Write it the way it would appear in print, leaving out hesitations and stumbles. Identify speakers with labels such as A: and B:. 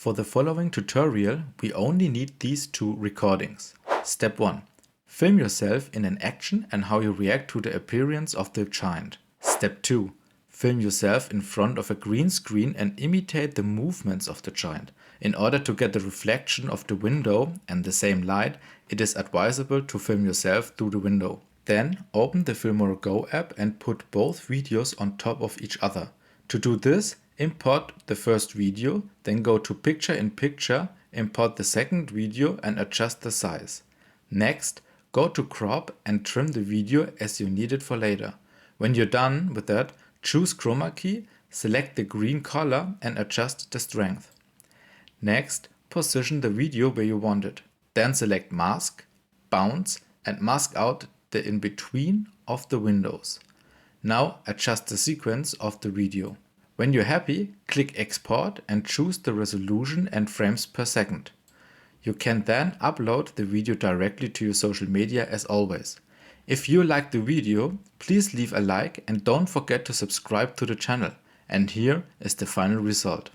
A: For the following tutorial, we only need these two recordings. Step 1. Film yourself in an action and how you react to the appearance of the giant. Step 2. Film yourself in front of a green screen and imitate the movements of the giant. In order to get the reflection of the window and the same light, it is advisable to film yourself through the window. Then open the FilmoraGo app and put both videos on top of each other. To do this, import the first video, then go to Picture in Picture, import the second video and adjust the size. Next, go to Crop and trim the video as you need it for later. When you're done with that, choose Chroma key, select the green color and adjust the strength. Next, position the video where you want it. Then select Mask, Bounce and mask out the in-between of the windows. Now adjust the sequence of the video. When you're happy, click Export and choose the resolution and frames per second. You can then upload the video directly to your social media as always. If you liked the video, please leave a like and don't forget to subscribe to the channel. And here is the final result.